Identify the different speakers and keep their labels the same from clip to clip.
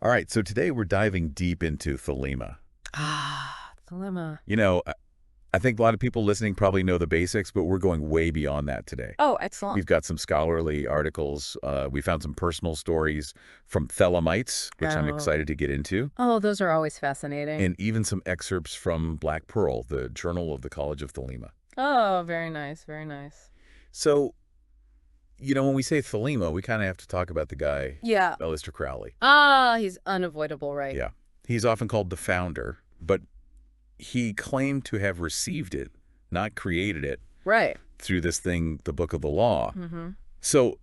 Speaker 1: All right, so today we're diving deep into Thelema.
Speaker 2: Thelema.
Speaker 1: I think a lot of people listening probably know the basics, but we're going way beyond that today.
Speaker 2: Oh, excellent.
Speaker 1: We've got some scholarly articles. We found some personal stories from Thelemites, which I'm excited to get into,
Speaker 2: Oh, those are always fascinating.
Speaker 1: and even some excerpts from Black Pearl, the Journal of the College of Thelema.
Speaker 2: Oh, very nice, very nice.
Speaker 1: So, when we say Thelema, we kind of have to talk about the guy,
Speaker 2: Yeah.
Speaker 1: Aleister Crowley.
Speaker 2: He's unavoidable, right?
Speaker 1: Yeah. He's often called the founder, but he claimed to have received it, not created it,
Speaker 2: Right.
Speaker 1: through this thing, the Book of the Law.
Speaker 2: Mm-hmm.
Speaker 1: So,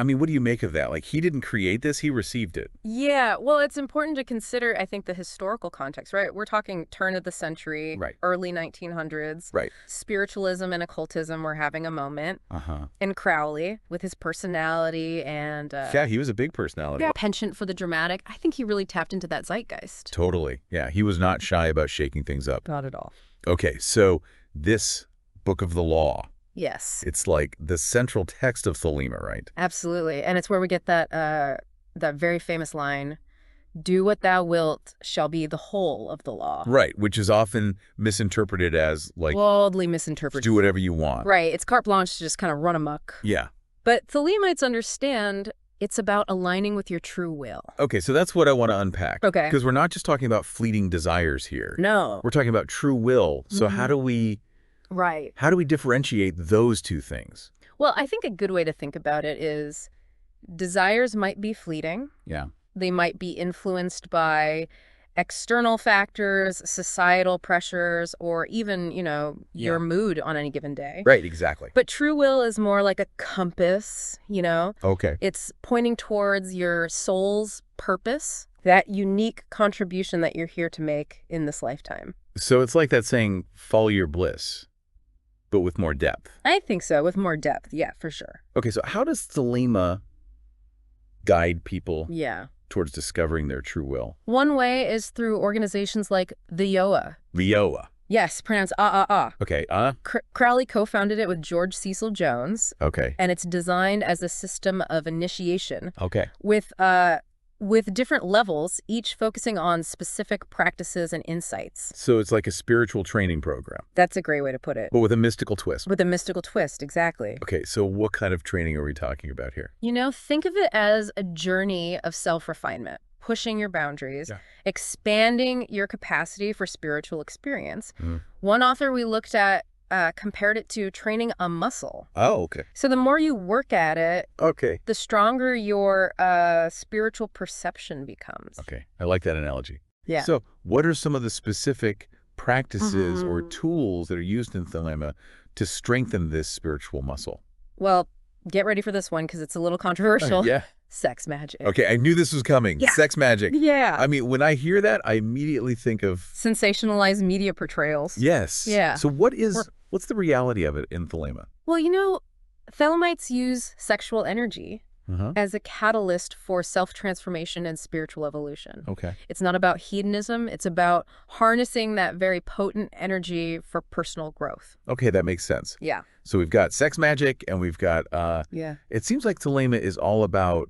Speaker 1: what do you make of that? Like, he didn't create this, he received it.
Speaker 2: Yeah, well, it's important to consider, I think, the historical context, right? We're talking turn of the century,
Speaker 1: Right.
Speaker 2: early 1900s.
Speaker 1: Right.
Speaker 2: Spiritualism and occultism were having a moment.
Speaker 1: Uh-huh.
Speaker 2: And Crowley, with his personality and
Speaker 1: Yeah, he was a big personality.
Speaker 2: penchant for the dramatic, I think he really tapped into that zeitgeist.
Speaker 1: Totally. Yeah, he was not shy about shaking things up.
Speaker 2: Not at all.
Speaker 1: Okay, so this Book of the Law,
Speaker 2: Yes.
Speaker 1: it's like the central text of Thelema, right?
Speaker 2: Absolutely. And it's where we get that very famous line, "Do what thou wilt shall be the whole of the law."
Speaker 1: Right, which is often misinterpreted as, like,
Speaker 2: Wildly misinterpreted.
Speaker 1: do whatever you want.
Speaker 2: Right. It's carte blanche to just kind of run amok.
Speaker 1: Yeah.
Speaker 2: But Thelemites understand it's about aligning with your true will.
Speaker 1: Okay, so that's what I want to unpack.
Speaker 2: Okay.
Speaker 1: Because we're not just talking about fleeting desires here.
Speaker 2: No.
Speaker 1: We're talking about true will. So
Speaker 2: Mhm.
Speaker 1: how do we
Speaker 2: Right.
Speaker 1: differentiate those two things?
Speaker 2: Well, I think a good way to think about it is desires might be fleeting.
Speaker 1: Yeah.
Speaker 2: They might be influenced by external factors, societal pressures, or even, your mood on any given day.
Speaker 1: Right, exactly.
Speaker 2: But true will is more like a compass,
Speaker 1: Okay.
Speaker 2: It's pointing towards your soul's purpose, that unique contribution that you're here to make in this lifetime.
Speaker 1: So it's like that saying, follow your bliss, but with more depth.
Speaker 2: I think so, with more depth. Yeah, for sure.
Speaker 1: Okay, so how does Thelema guide people
Speaker 2: Yeah.
Speaker 1: towards discovering their true will?
Speaker 2: One way is through organizations like the YOA.
Speaker 1: Vioa.
Speaker 2: Yes, pronounced
Speaker 1: Okay,
Speaker 2: Crowley co-founded it with George Cecil Jones,
Speaker 1: okay,
Speaker 2: and it's designed as a system of initiation
Speaker 1: okay.
Speaker 2: with different levels, each focusing on specific practices and insights.
Speaker 1: So it's like a spiritual training program,
Speaker 2: That's a great way to put it.
Speaker 1: but with a mystical twist.
Speaker 2: With a mystical twist, exactly.
Speaker 1: Okay, so what kind of training are we talking about here?
Speaker 2: Think of it as a journey of self-refinement, pushing your boundaries,
Speaker 1: Yeah.
Speaker 2: expanding your capacity for spiritual experience.
Speaker 1: Mhm.
Speaker 2: One author we looked at compared it to training a muscle.
Speaker 1: Oh, okay.
Speaker 2: So the more you work at it,
Speaker 1: Okay.
Speaker 2: the stronger your spiritual perception becomes.
Speaker 1: Okay, I like that analogy.
Speaker 2: Yeah.
Speaker 1: So what are some of the specific practices or
Speaker 2: Mhm.
Speaker 1: tools that are used in Thelema to strengthen this spiritual muscle?
Speaker 2: Well, get ready for this one because it's a little controversial.
Speaker 1: Yeah.
Speaker 2: Sex magic.
Speaker 1: Okay, I knew this was coming.
Speaker 2: Yeah.
Speaker 1: Sex magic.
Speaker 2: Yeah.
Speaker 1: When I hear that, I immediately think of...
Speaker 2: Sensationalized media portrayals.
Speaker 1: Yes.
Speaker 2: Yeah.
Speaker 1: So what's the reality of it in Thelema?
Speaker 2: Well, Thelemites use sexual energy
Speaker 1: Uh-huh.
Speaker 2: as a catalyst for self-transformation and spiritual evolution.
Speaker 1: Okay.
Speaker 2: It's not about hedonism. It's about harnessing that very potent energy for personal growth.
Speaker 1: Okay, that makes sense.
Speaker 2: Yeah.
Speaker 1: So we've got sex magic and we've got...
Speaker 2: Yeah.
Speaker 1: It seems like Thelema is all about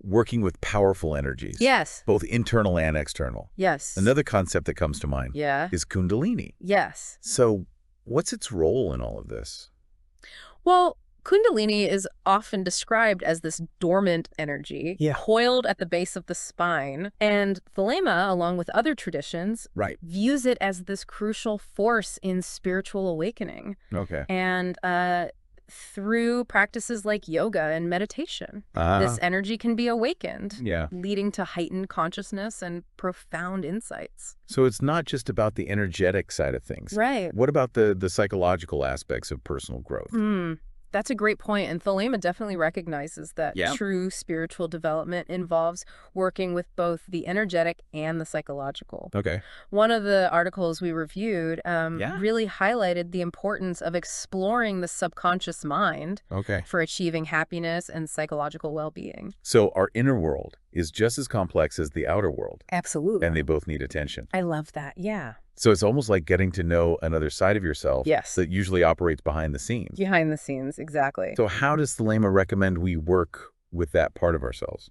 Speaker 1: working with powerful energies.
Speaker 2: Yes.
Speaker 1: Both internal and external.
Speaker 2: Yes.
Speaker 1: Another concept that comes to mind
Speaker 2: Yeah.
Speaker 1: is Kundalini.
Speaker 2: Yes.
Speaker 1: So what's its role in all of this?
Speaker 2: Well, Kundalini is often described as this dormant energy,
Speaker 1: Yeah.
Speaker 2: coiled at the base of the spine. And Thelema, along with other traditions,
Speaker 1: Right.
Speaker 2: views it as this crucial force in spiritual awakening.
Speaker 1: Okay.
Speaker 2: And through practices like yoga and meditation, this energy can be awakened,
Speaker 1: Yeah.
Speaker 2: leading to heightened consciousness and profound insights.
Speaker 1: So it's not just about the energetic side of things.
Speaker 2: Right.
Speaker 1: What about the psychological aspects of personal growth?
Speaker 2: That's a great point, and Thelema definitely recognizes that
Speaker 1: Yeah.
Speaker 2: true spiritual development involves working with both the energetic and the psychological.
Speaker 1: Okay.
Speaker 2: One of the articles we reviewed
Speaker 1: Yeah.
Speaker 2: really highlighted the importance of exploring the subconscious mind
Speaker 1: Okay.
Speaker 2: for achieving happiness and psychological well-being.
Speaker 1: So our inner world is just as complex as the outer world,
Speaker 2: Absolutely.
Speaker 1: and they both need attention.
Speaker 2: I love that, yeah.
Speaker 1: So it's almost like getting to know another side of yourself
Speaker 2: Yes.
Speaker 1: that usually operates behind the scenes.
Speaker 2: Behind the scenes, exactly.
Speaker 1: So how does Thelema recommend we work with that part of ourselves?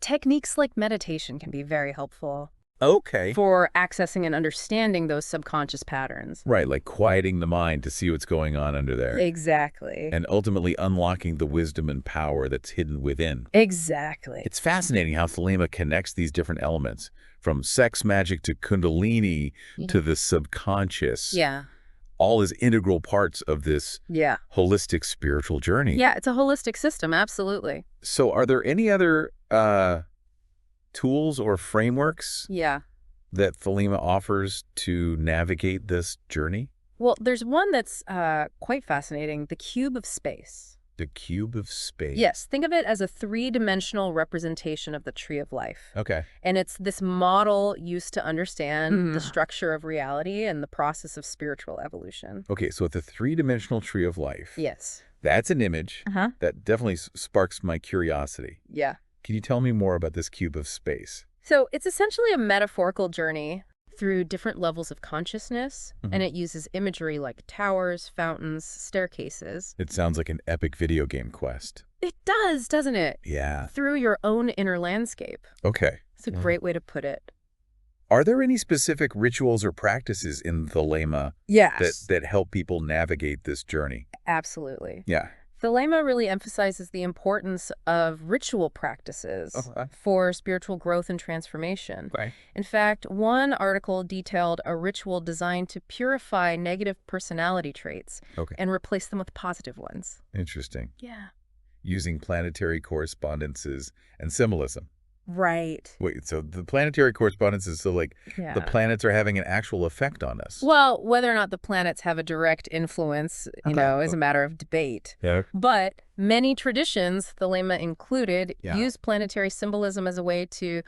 Speaker 2: techniques like meditation can be very helpful
Speaker 1: Okay.
Speaker 2: for accessing and understanding those subconscious patterns.
Speaker 1: Right, like quieting the mind to see what's going on under there.
Speaker 2: Exactly.
Speaker 1: And ultimately unlocking the wisdom and power that's hidden within.
Speaker 2: Exactly.
Speaker 1: It's fascinating how Thelema connects these different elements, from sex magic to kundalini to the subconscious.
Speaker 2: Yeah.
Speaker 1: All as integral parts of this
Speaker 2: Yeah.
Speaker 1: holistic spiritual journey.
Speaker 2: Yeah, it's a holistic system, absolutely.
Speaker 1: So are there any other tools or frameworks
Speaker 2: Yeah.
Speaker 1: that Thelema offers to navigate this journey?
Speaker 2: Well, there's one that's quite fascinating, the cube of space.
Speaker 1: The cube of space.
Speaker 2: Yes, think of it as a three-dimensional representation of the tree of life.
Speaker 1: Okay.
Speaker 2: And it's this model used to understand the structure of reality and the process of spiritual evolution.
Speaker 1: Okay, so it's a three-dimensional tree of life.
Speaker 2: Yes.
Speaker 1: That's an image that definitely sparks my curiosity.
Speaker 2: Yeah.
Speaker 1: Can you tell me more about this cube of space?
Speaker 2: So it's essentially a metaphorical journey through different levels of consciousness, and it uses imagery like towers, fountains, staircases.
Speaker 1: It sounds like an epic video game quest.
Speaker 2: It does, doesn't it?
Speaker 1: Yeah.
Speaker 2: Through your own inner landscape.
Speaker 1: Okay.
Speaker 2: It's a great way to put it.
Speaker 1: Are there any specific rituals or practices in Thelema
Speaker 2: Yes.
Speaker 1: that help people navigate this journey?
Speaker 2: Absolutely.
Speaker 1: Yeah.
Speaker 2: Thelema really emphasizes the importance of ritual practices for spiritual growth and transformation.
Speaker 1: Okay.
Speaker 2: In fact, one article detailed a ritual designed to purify negative personality traits and replace them with positive ones.
Speaker 1: Interesting.
Speaker 2: Yeah.
Speaker 1: Using planetary correspondences and symbolism.
Speaker 2: Right.
Speaker 1: Wait, so the planetary correspondences, so like the planets are having an actual effect on us.
Speaker 2: Well, whether or not the planets have a direct influence, you know, is a matter of debate.
Speaker 1: Yeah.
Speaker 2: But many traditions, Thelema included,
Speaker 1: Yeah.
Speaker 2: use planetary symbolism as a way to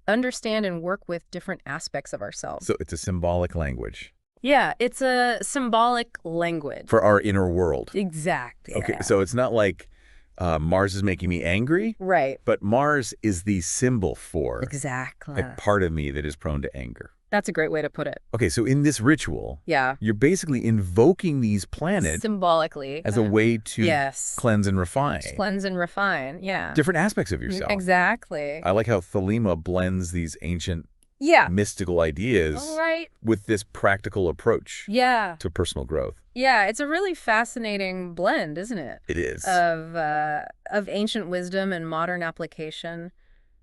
Speaker 2: understand and work with different aspects of ourselves.
Speaker 1: So it's a symbolic language.
Speaker 2: Yeah, it's a symbolic language.
Speaker 1: For our inner world.
Speaker 2: Exactly.
Speaker 1: Okay,
Speaker 2: yeah.
Speaker 1: so it's not like Mars is making me angry,
Speaker 2: Right.
Speaker 1: but Mars is the symbol for
Speaker 2: Exactly.
Speaker 1: a part of me that is prone to anger.
Speaker 2: That's a great way to put it.
Speaker 1: Okay, so in this ritual,
Speaker 2: Yeah.
Speaker 1: you're basically invoking these planets
Speaker 2: Symbolically.
Speaker 1: as a way to
Speaker 2: Yes.
Speaker 1: cleanse and refine
Speaker 2: Cleanse and refine. Yeah.
Speaker 1: different aspects of yourself.
Speaker 2: Exactly.
Speaker 1: I like how Thelema blends these ancient
Speaker 2: Yeah.
Speaker 1: mystical ideas
Speaker 2: All right.
Speaker 1: with this practical approach
Speaker 2: Yeah.
Speaker 1: to personal growth.
Speaker 2: Yeah, it's a really fascinating blend, isn't it?
Speaker 1: It is.
Speaker 2: Of ancient wisdom and modern application.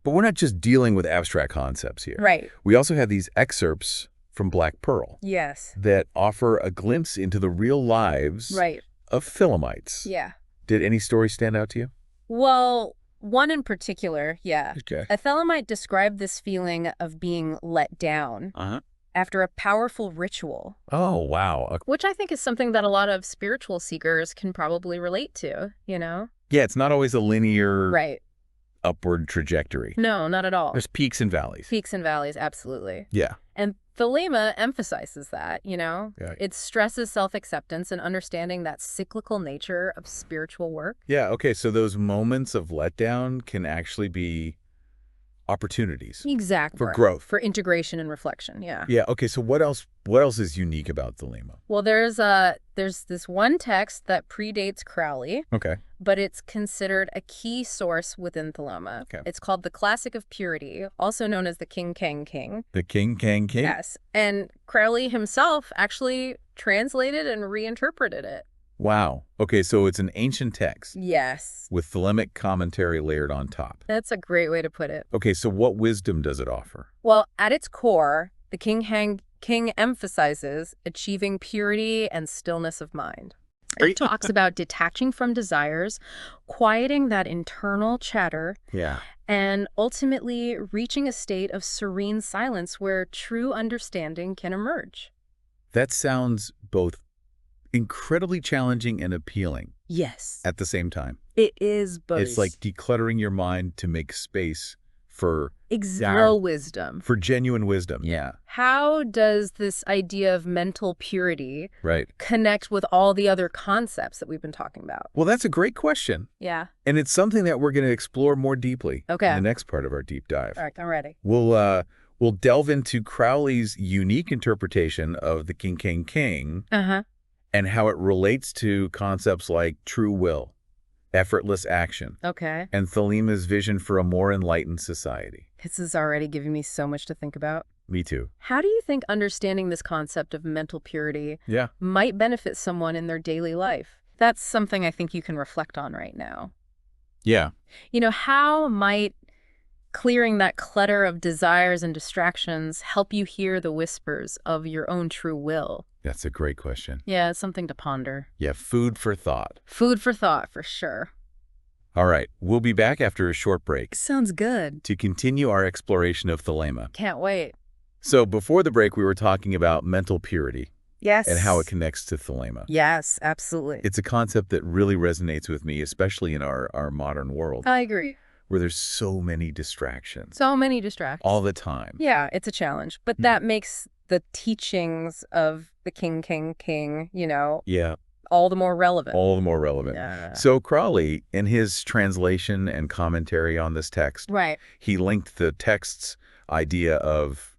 Speaker 1: But we're not just dealing with abstract concepts here.
Speaker 2: Right.
Speaker 1: We also have these excerpts from Black Pearl
Speaker 2: Yes.
Speaker 1: that offer a glimpse into the real lives
Speaker 2: Right.
Speaker 1: of Thelemites.
Speaker 2: Yeah.
Speaker 1: Did any story stand out to you?
Speaker 2: Well, one in particular, yeah.
Speaker 1: Okay.
Speaker 2: A Thelemite described this feeling of being let down after a powerful ritual,
Speaker 1: Oh, wow.
Speaker 2: which I think is something that a lot of spiritual seekers can probably relate to, you know?
Speaker 1: Yeah, it's not always a linear
Speaker 2: Right.
Speaker 1: upward trajectory.
Speaker 2: No, not at all.
Speaker 1: There's peaks and valleys.
Speaker 2: Peaks and valleys, absolutely.
Speaker 1: Yeah.
Speaker 2: And Thelema emphasizes that, you know?
Speaker 1: Yeah.
Speaker 2: It stresses self-acceptance and understanding that cyclical nature of spiritual work.
Speaker 1: Yeah, okay, so those moments of letdown can actually be opportunities
Speaker 2: Exactly.
Speaker 1: for growth.
Speaker 2: For integration and reflection, yeah.
Speaker 1: Yeah, okay, so what else is unique about Thelema?
Speaker 2: Well, there's this one text that predates Crowley,
Speaker 1: Okay.
Speaker 2: but it's considered a key source within Thelema.
Speaker 1: Okay.
Speaker 2: It's called the Classic of Purity, also known as the King Kang King.
Speaker 1: The King Kang King?
Speaker 2: Yes. And Crowley himself actually translated and reinterpreted it.
Speaker 1: Wow. Okay, so it's an ancient text
Speaker 2: Yes.
Speaker 1: with Thelemic commentary layered on top.
Speaker 2: That's a great way to put it.
Speaker 1: Okay, so what wisdom does it offer?
Speaker 2: Well, at its core, the King emphasizes achieving purity and stillness of mind. It talks about detaching from desires, quieting that internal chatter,
Speaker 1: Yeah.
Speaker 2: and ultimately reaching a state of serene silence where true understanding can emerge.
Speaker 1: That sounds both incredibly challenging and appealing
Speaker 2: Yes.
Speaker 1: at the same time.
Speaker 2: It is both.
Speaker 1: It's like decluttering your mind to make space for
Speaker 2: real wisdom.
Speaker 1: for genuine wisdom. Yeah.
Speaker 2: How does this idea of mental purity
Speaker 1: Right.
Speaker 2: connect with all the other concepts that we've been talking about?
Speaker 1: Well, that's a great question.
Speaker 2: Yeah.
Speaker 1: And it's something that we're going to explore more deeply
Speaker 2: Okay.
Speaker 1: in the next part of our deep dive.
Speaker 2: All right, I'm ready.
Speaker 1: We'll delve into Crowley's unique interpretation of the King Kang King
Speaker 2: Uh-huh.
Speaker 1: and how it relates to concepts like true will effortless action,
Speaker 2: Okay.
Speaker 1: and Thalima's vision for a more enlightened society.
Speaker 2: This is already giving me so much to think about.
Speaker 1: Me too.
Speaker 2: How do you think understanding this concept of mental purity
Speaker 1: Yeah.
Speaker 2: might benefit someone in their daily life? That's something I think you can reflect on right now.
Speaker 1: Yeah.
Speaker 2: How might clearing that clutter of desires and distractions help you hear the whispers of your own true will?
Speaker 1: That's a great question.
Speaker 2: Yeah, it's something to ponder.
Speaker 1: Yeah, food for thought.
Speaker 2: Food for thought, for sure.
Speaker 1: All right, we'll be back after a short break
Speaker 2: Sounds good.
Speaker 1: to continue our exploration of Thelema.
Speaker 2: Can't wait.
Speaker 1: So before the break, we were talking about mental purity
Speaker 2: Yes.
Speaker 1: and how it connects to Thelema.
Speaker 2: Yes, absolutely.
Speaker 1: It's a concept that really resonates with me, especially in our modern world,
Speaker 2: I agree.
Speaker 1: where there's so many distractions
Speaker 2: So many distractions.
Speaker 1: all the time.
Speaker 2: Yeah, it's a challenge. But that makes the teachings of the king,
Speaker 1: Yeah,
Speaker 2: all the more relevant.
Speaker 1: all the more relevant.
Speaker 2: Yeah.
Speaker 1: So Crowley, in his translation and commentary on this text,
Speaker 2: Right.
Speaker 1: he linked the text's idea of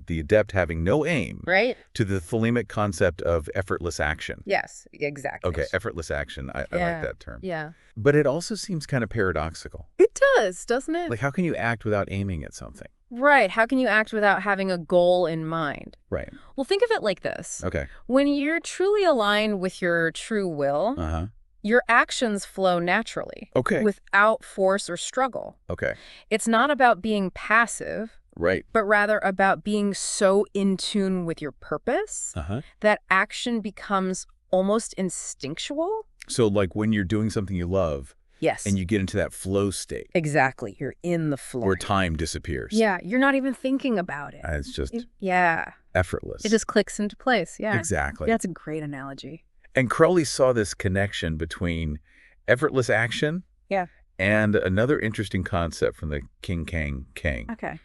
Speaker 1: the adept having no aim
Speaker 2: Right?
Speaker 1: to the Thelemic concept of effortless action.
Speaker 2: Yes, exactly.
Speaker 1: Okay, effortless action. I like
Speaker 2: Yeah.
Speaker 1: that term.
Speaker 2: Yeah.
Speaker 1: But it also seems kind of paradoxical.
Speaker 2: It does, doesn't it?
Speaker 1: Like, how can you act without aiming at something?
Speaker 2: Right. How can you act without having a goal in mind?
Speaker 1: Right.
Speaker 2: Well, think of it like this.
Speaker 1: Okay.
Speaker 2: When you're truly aligned with your true will,
Speaker 1: Uh-huh.
Speaker 2: your actions flow naturally
Speaker 1: Okay.
Speaker 2: without force or struggle.
Speaker 1: Okay.
Speaker 2: It's not about being passive,
Speaker 1: Right.
Speaker 2: but rather about being so in tune with your purpose
Speaker 1: Uh-huh.
Speaker 2: that action becomes almost instinctual.
Speaker 1: So, like, when you're doing something you love
Speaker 2: Yes.
Speaker 1: and you get into that flow state
Speaker 2: Exactly. You're in the flow.
Speaker 1: where time disappears.
Speaker 2: Yeah. You're not even thinking about it.
Speaker 1: It's just
Speaker 2: Yeah.
Speaker 1: effortless.
Speaker 2: It just clicks into place. Yeah.
Speaker 1: Exactly.
Speaker 2: That's a great analogy.
Speaker 1: And Crowley saw this connection between effortless action
Speaker 2: Yeah.
Speaker 1: and another interesting concept from the King King,
Speaker 2: Okay.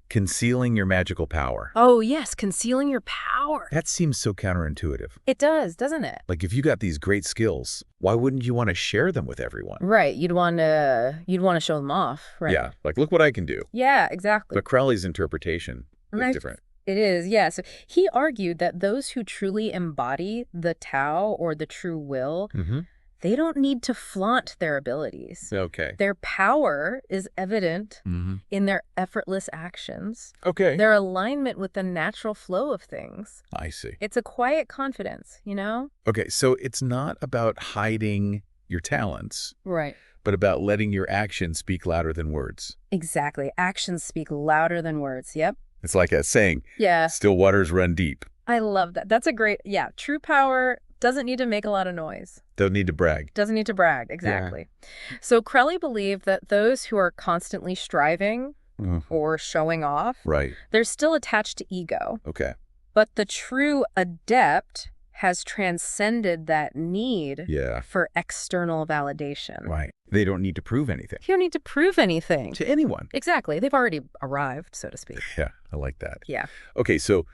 Speaker 1: concealing your magical power.
Speaker 2: Oh, yes. Concealing your power.
Speaker 1: That seems so counterintuitive.
Speaker 2: It does, doesn't it?
Speaker 1: Like, if you got these great skills, why wouldn't you want to share them with everyone?
Speaker 2: Right. You'd want to show them off. Right.
Speaker 1: Yeah, like, look what I can do.
Speaker 2: Yeah, exactly.
Speaker 1: But Crowley's interpretation was
Speaker 2: Right.
Speaker 1: different.
Speaker 2: It is, yeah. So he argued that those who truly embody the Tao or the true will,
Speaker 1: Mm-hmm.
Speaker 2: they don't need to flaunt their abilities.
Speaker 1: Okay.
Speaker 2: Their power is evident
Speaker 1: Mm-hmm.
Speaker 2: in their effortless actions,
Speaker 1: Okay.
Speaker 2: their alignment with the natural flow of things.
Speaker 1: I see.
Speaker 2: It's a quiet confidence, you know?
Speaker 1: Okay, so it's not about hiding your talents,
Speaker 2: Right.
Speaker 1: but about letting your actions speak louder than words.
Speaker 2: Exactly. Actions speak louder than words. Yep.
Speaker 1: It's like a saying,
Speaker 2: Yeah.
Speaker 1: still waters run deep.
Speaker 2: I love that. That's a great, yeah. True power doesn't need to make a lot of noise.
Speaker 1: Don't need to brag.
Speaker 2: Doesn't need to brag. Exactly. So Crowley believed that those who are constantly striving or showing off,
Speaker 1: Right.
Speaker 2: they're still attached to ego.
Speaker 1: Okay.
Speaker 2: But the true adept has transcended that need
Speaker 1: Yeah.
Speaker 2: for external validation.
Speaker 1: Right. They don't need to prove anything
Speaker 2: You don't need to prove anything.
Speaker 1: to anyone.
Speaker 2: Exactly. They've already arrived, so to speak.
Speaker 1: Yeah, I like that.
Speaker 2: Yeah.
Speaker 1: Okay, so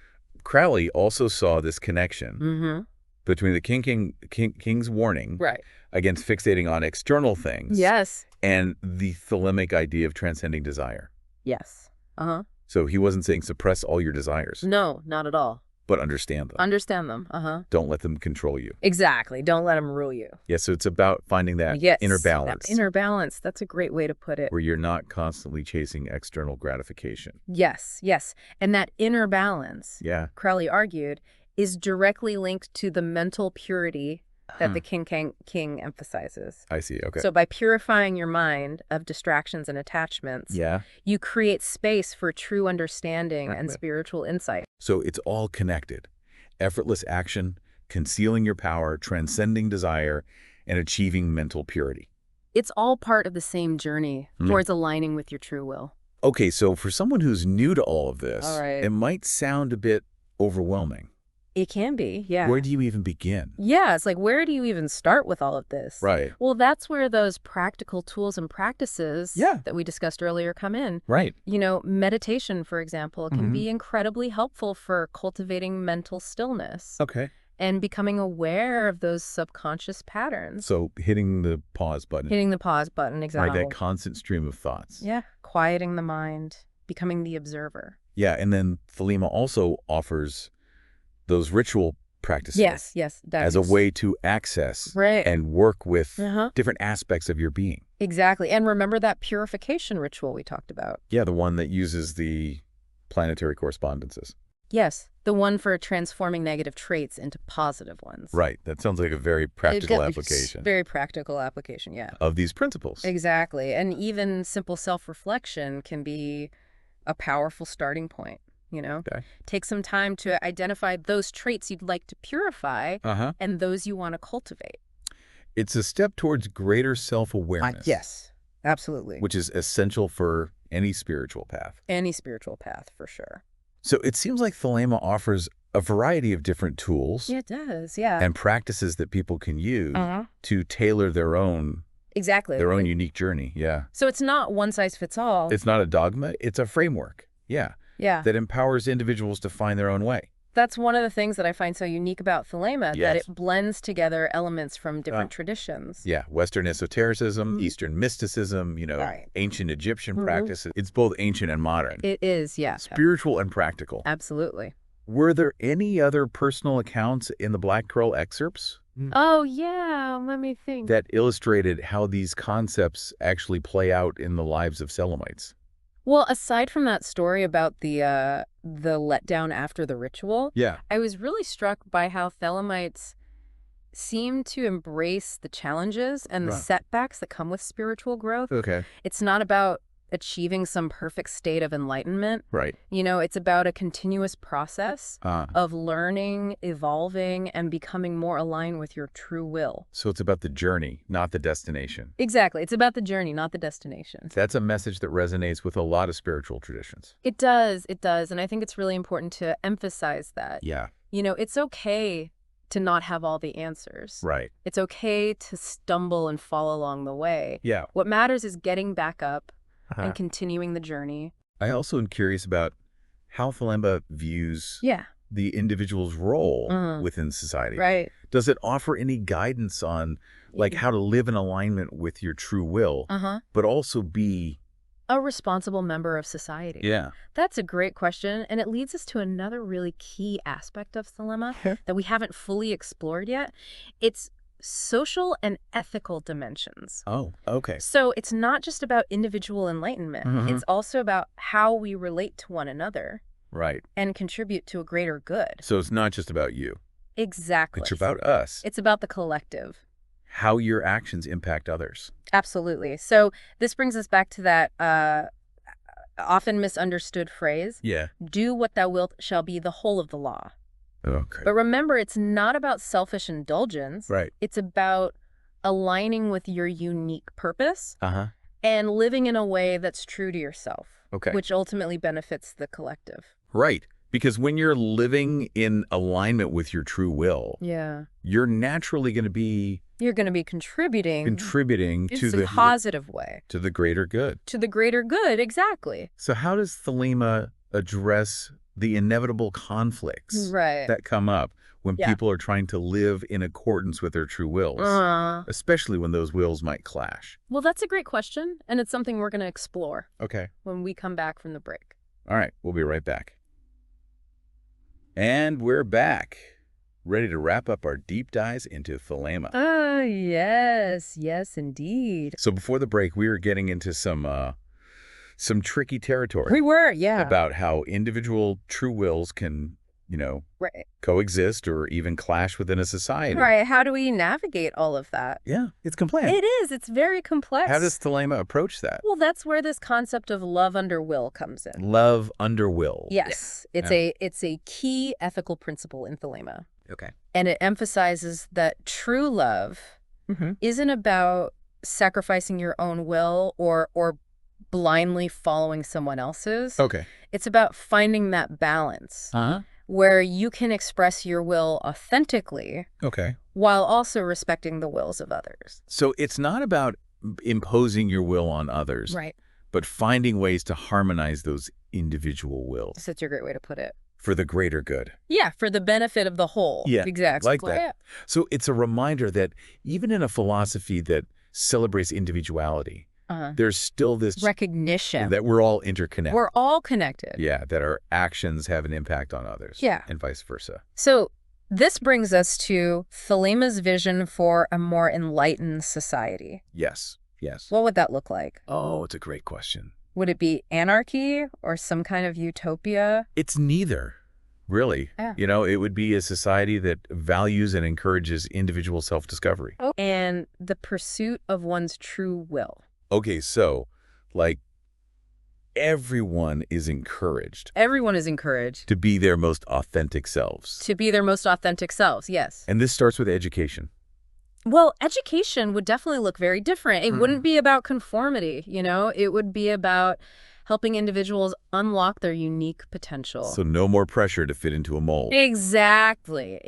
Speaker 1: Crowley also saw this connection
Speaker 2: Mm-hmm.
Speaker 1: between the King's warning
Speaker 2: Right.
Speaker 1: against fixating on external things
Speaker 2: Yes.
Speaker 1: and the Thelemic idea of transcending desire.
Speaker 2: Yes. Uh-huh.
Speaker 1: So he wasn't saying suppress all your desires,
Speaker 2: No, not at all.
Speaker 1: but understand them.
Speaker 2: Understand them. Uh-huh.
Speaker 1: Don't let them control you.
Speaker 2: Exactly. Don't let them rule you.
Speaker 1: Yeah, so it's about finding that
Speaker 2: Yes.
Speaker 1: inner
Speaker 2: that
Speaker 1: balance
Speaker 2: inner balance. That's a great way to put it.
Speaker 1: where you're not constantly chasing external gratification.
Speaker 2: Yes. Yes. And that inner balance,
Speaker 1: Yeah.
Speaker 2: Crowley argued, is directly linked to the mental purity that the King emphasizes.
Speaker 1: I see. Okay.
Speaker 2: So by purifying your mind of distractions and attachments,
Speaker 1: Yeah.
Speaker 2: you create space for true understanding and
Speaker 1: Right.
Speaker 2: spiritual insight.
Speaker 1: So it's all connected. Effortless action, concealing your power, transcending desire, and achieving mental purity.
Speaker 2: It's all part of the same journey towards aligning with your true will.
Speaker 1: Okay, so for someone who's new to all of this,
Speaker 2: All right.
Speaker 1: it might sound a bit overwhelming.
Speaker 2: It can be, yeah.
Speaker 1: Where do you even begin?
Speaker 2: Yeah, it's like, where do you even start with all of this?
Speaker 1: Right.
Speaker 2: Well, that's where those practical tools and practices
Speaker 1: Yeah.
Speaker 2: that we discussed earlier come in.
Speaker 1: Right.
Speaker 2: Meditation, for example, can
Speaker 1: Mhm.
Speaker 2: be incredibly helpful for cultivating mental stillness
Speaker 1: Okay.
Speaker 2: and becoming aware of those subconscious patterns.
Speaker 1: So hitting the pause button,
Speaker 2: Hitting the pause button,
Speaker 1: right?
Speaker 2: exactly.
Speaker 1: That constant stream of thoughts.
Speaker 2: Yeah, quieting the mind, becoming the observer.
Speaker 1: Yeah, and then Thelema also offers those ritual practices.
Speaker 2: Yes. That
Speaker 1: as a
Speaker 2: is
Speaker 1: way to access
Speaker 2: right.
Speaker 1: and work with
Speaker 2: Uh-huh.
Speaker 1: different aspects of your being.
Speaker 2: Exactly. And remember that purification ritual we talked about?
Speaker 1: Yeah, the one that uses the planetary correspondences.
Speaker 2: Yes, the one for transforming negative traits into positive ones.
Speaker 1: Right. That sounds like a very practical application
Speaker 2: Very practical application, yeah.
Speaker 1: of these principles.
Speaker 2: Exactly. And even simple self-reflection can be a powerful starting point, you know?
Speaker 1: Okay.
Speaker 2: Take some time to identify those traits you'd like to purify and those you want to cultivate.
Speaker 1: It's a step towards greater self-awareness.
Speaker 2: Yes, absolutely.
Speaker 1: Which is essential for any spiritual path.
Speaker 2: Any spiritual path, for sure.
Speaker 1: So it seems like Thelema offers a variety of different tools
Speaker 2: Yeah, it does, yeah.
Speaker 1: and practices that people can use
Speaker 2: Uh-huh.
Speaker 1: to tailor their own
Speaker 2: Exactly.
Speaker 1: their own unique journey. Yeah.
Speaker 2: So it's not one size fits all.
Speaker 1: It's not a dogma, it's a framework. Yeah.
Speaker 2: Yeah.
Speaker 1: That empowers individuals to find their own way.
Speaker 2: That's one of the things that I find so unique about Thelema, that
Speaker 1: Yes.
Speaker 2: it blends together elements from different traditions.
Speaker 1: Yeah. Western esotericism, Eastern mysticism,
Speaker 2: Right.
Speaker 1: ancient Egyptian practices. It's both ancient and modern.
Speaker 2: It is, yeah.
Speaker 1: Spiritual and practical.
Speaker 2: Absolutely.
Speaker 1: Were there any other personal accounts in the Black Pearl excerpts
Speaker 2: Oh, yeah. Let me think.
Speaker 1: that illustrated how these concepts actually play out in the lives of Selamites?
Speaker 2: Well, aside from that story about the letdown after the ritual,
Speaker 1: Yeah.
Speaker 2: I was really struck by how Thelemites seem to embrace the challenges and the
Speaker 1: Right.
Speaker 2: setbacks that come with spiritual growth.
Speaker 1: Okay.
Speaker 2: It's not about achieving some perfect state of enlightenment.
Speaker 1: Right.
Speaker 2: It's about a continuous process
Speaker 1: Uh,
Speaker 2: of learning, evolving, and becoming more aligned with your true will.
Speaker 1: so it's about the journey, not the destination.
Speaker 2: Exactly. It's about the journey, not the destination.
Speaker 1: That's a message that resonates with a lot of spiritual traditions.
Speaker 2: It does. It does. And I think it's really important to emphasize that.
Speaker 1: Yeah.
Speaker 2: It's okay to not have all the answers.
Speaker 1: Right.
Speaker 2: It's okay to stumble and fall along the way.
Speaker 1: Yeah.
Speaker 2: What matters is getting back up and continuing the journey.
Speaker 1: I also am curious about how Thelema views
Speaker 2: Yeah.
Speaker 1: the individual's role
Speaker 2: Mhm.
Speaker 1: within society.
Speaker 2: Right.
Speaker 1: Does it offer any guidance on how to live in alignment with your true will,
Speaker 2: Uh-huh.
Speaker 1: but also be
Speaker 2: A responsible member of society.
Speaker 1: Yeah.
Speaker 2: That's a great question, and it leads us to another really key aspect of Thelema that we haven't fully explored yet. It's social and ethical dimensions.
Speaker 1: Oh, okay.
Speaker 2: So it's not just about individual enlightenment.
Speaker 1: Mhm.
Speaker 2: It's also about how we relate to one another
Speaker 1: Right.
Speaker 2: and contribute to a greater good.
Speaker 1: So it's not just about you.
Speaker 2: Exactly.
Speaker 1: It's about us.
Speaker 2: It's about the collective.
Speaker 1: How your actions impact others.
Speaker 2: Absolutely. So this brings us back to that often misunderstood phrase,
Speaker 1: Yeah.
Speaker 2: do what thou wilt shall be the whole of the law.
Speaker 1: Okay.
Speaker 2: But remember, it's not about selfish indulgence.
Speaker 1: Right.
Speaker 2: It's about aligning with your unique purpose
Speaker 1: Uh-huh.
Speaker 2: and living in a way that's true to yourself,
Speaker 1: Okay.
Speaker 2: which ultimately benefits the collective.
Speaker 1: Right. Because when you're living in alignment with your true will,
Speaker 2: Yeah.
Speaker 1: you're naturally going to be
Speaker 2: You're going to be contributing
Speaker 1: contributing
Speaker 2: in
Speaker 1: to
Speaker 2: a
Speaker 1: the
Speaker 2: positive way.
Speaker 1: to the greater good.
Speaker 2: To the greater good, exactly.
Speaker 1: So how does Thelema address the inevitable conflicts
Speaker 2: Right.
Speaker 1: that come up when
Speaker 2: Yeah.
Speaker 1: people are trying to live in accordance with their true wills, especially when those wills might clash?
Speaker 2: Well, that's a great question, and it's something we're going to explore
Speaker 1: Okay.
Speaker 2: when we come back from the break.
Speaker 1: All right. We'll be right back. And we're back, ready to wrap up our deep dives into Thelema.
Speaker 2: Yes, indeed.
Speaker 1: So before the break, we were getting into some tricky territory
Speaker 2: We were, yeah.
Speaker 1: about how individual true wills can,
Speaker 2: Right.
Speaker 1: coexist or even clash within a society.
Speaker 2: Right. How do we navigate all of that?
Speaker 1: Yeah, it's complex.
Speaker 2: It is. It's very complex.
Speaker 1: How does Thelema approach that?
Speaker 2: Well, that's where this concept of love under will comes in.
Speaker 1: Love under will.
Speaker 2: Yes. It's a key ethical principle in Thelema.
Speaker 1: Okay.
Speaker 2: And it emphasizes that true love isn't about sacrificing your own will or blindly following someone else's.
Speaker 1: Okay.
Speaker 2: It's about finding that balance
Speaker 1: Uh-huh.
Speaker 2: where you can express your will authentically
Speaker 1: Okay.
Speaker 2: while also respecting the wills of others.
Speaker 1: So it's not about imposing your will on others,
Speaker 2: Right.
Speaker 1: but finding ways to harmonize those individual wills
Speaker 2: Such a great way to put it.
Speaker 1: for the greater good.
Speaker 2: Yeah, for the benefit of the whole.
Speaker 1: Yeah,
Speaker 2: Exactly.
Speaker 1: like that. So it's a reminder that even in a philosophy that celebrates individuality, there's still this
Speaker 2: Recognition.
Speaker 1: that we're all interconnected.
Speaker 2: We're all connected.
Speaker 1: Yeah, that our actions have an impact on others.
Speaker 2: Yeah.
Speaker 1: And vice versa.
Speaker 2: So This brings us to Thelema's vision for a more enlightened society.
Speaker 1: Yes, yes.
Speaker 2: What would that look like?
Speaker 1: Oh, it's a great question.
Speaker 2: Would it be anarchy or some kind of utopia?
Speaker 1: It's neither, really.
Speaker 2: Yeah.
Speaker 1: It would be a society that values and encourages individual self-discovery.
Speaker 2: And the pursuit of one's true will.
Speaker 1: Okay, so, like, everyone is encouraged
Speaker 2: Everyone is encouraged
Speaker 1: to be their most authentic selves.
Speaker 2: to be their most authentic selves, yes.
Speaker 1: And this starts with education.
Speaker 2: Well, education would definitely look very different. It wouldn't be about conformity, It would be about helping individuals unlock their unique potential.
Speaker 1: So no more pressure to fit into a mold.
Speaker 2: Exactly.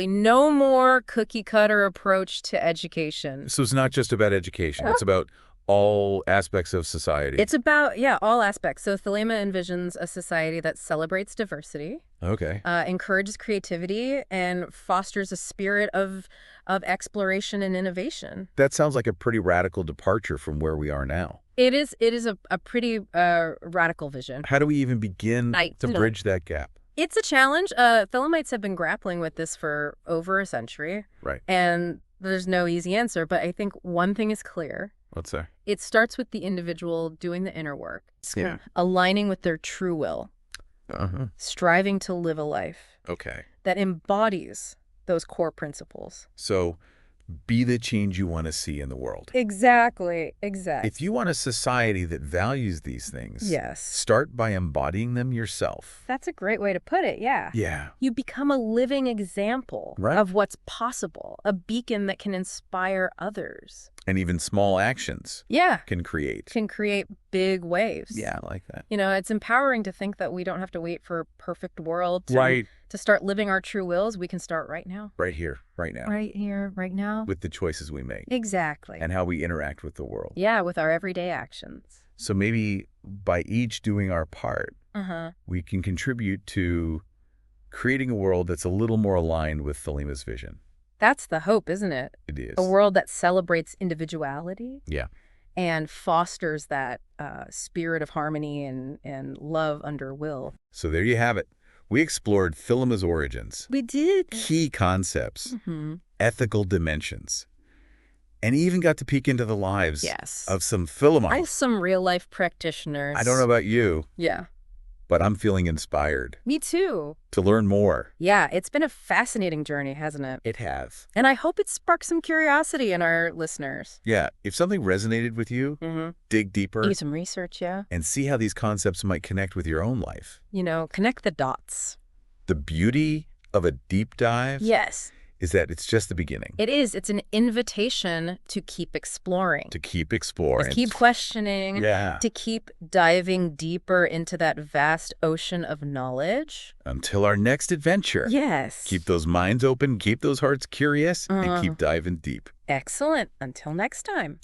Speaker 2: No more cookie-cutter approach to education.
Speaker 1: So it's not just about education. It's about all aspects of society.
Speaker 2: It's about, all aspects. So Thelema envisions a society that celebrates diversity,
Speaker 1: Okay.
Speaker 2: encourages creativity, and fosters a spirit of exploration and innovation.
Speaker 1: That sounds like a pretty radical departure from where we are now.
Speaker 2: It is a pretty radical vision.
Speaker 1: How do we even begin to bridge that gap?
Speaker 2: It's a challenge. Thelemites have been grappling with this for over a century.
Speaker 1: Right.
Speaker 2: And there's no easy answer, but I think one thing is clear.
Speaker 1: What's that?
Speaker 2: It starts with the individual doing the inner work,
Speaker 1: Yeah.
Speaker 2: aligning with their true will, striving to live a life
Speaker 1: Okay.
Speaker 2: that embodies those core principles.
Speaker 1: So be the change you want to see in the world.
Speaker 2: Exactly.
Speaker 1: If you want a society that values these things,
Speaker 2: Yes.
Speaker 1: start by embodying them yourself.
Speaker 2: That's a great way to put it, yeah.
Speaker 1: Yeah.
Speaker 2: You become a living example
Speaker 1: Right.
Speaker 2: of what's possible, a beacon that can inspire others.
Speaker 1: And even small actions
Speaker 2: Yeah.
Speaker 1: can create.
Speaker 2: Can create big waves.
Speaker 1: Yeah, I like that.
Speaker 2: It's empowering to think that we don't have to wait for a perfect world to start living our true wills. We can start right now.
Speaker 1: Right here, right now.
Speaker 2: Right here, right now.
Speaker 1: With the choices we make.
Speaker 2: Exactly.
Speaker 1: And how we interact with the world.
Speaker 2: Yeah, with our everyday actions.
Speaker 1: So maybe by each doing our part, we can contribute to creating a world that's a little more aligned with Thelema's vision.
Speaker 2: That's the hope, isn't it?
Speaker 1: It is.
Speaker 2: A world that celebrates individuality.
Speaker 1: Yeah.
Speaker 2: And fosters that spirit of harmony and love under will.
Speaker 1: So there you have it. We explored Thelema's origins.
Speaker 2: We did.
Speaker 1: Key concepts. Ethical dimensions. And even got to peek into the lives of some Thelemites.
Speaker 2: Some real-life practitioners.
Speaker 1: I don't know about you.
Speaker 2: Yeah.
Speaker 1: But I'm feeling inspired.
Speaker 2: Me too.
Speaker 1: To learn more.
Speaker 2: Yeah, it's been a fascinating journey, hasn't it?
Speaker 1: It has.
Speaker 2: And I hope it sparked some curiosity in our listeners.
Speaker 1: Yeah, if something resonated with you, dig deeper.
Speaker 2: Do some research, yeah.
Speaker 1: And see how these concepts might connect with your own life.
Speaker 2: Connect the dots.
Speaker 1: The beauty of a deep dive is that it's just the beginning.
Speaker 2: It is. It's an invitation to keep exploring.
Speaker 1: To keep exploring.
Speaker 2: To keep questioning.
Speaker 1: Yeah.
Speaker 2: To keep diving deeper into that vast ocean of knowledge.
Speaker 1: Until our next adventure.
Speaker 2: Yes.
Speaker 1: Keep those minds open, keep those hearts curious, and keep diving deep.
Speaker 2: Excellent. Until next time.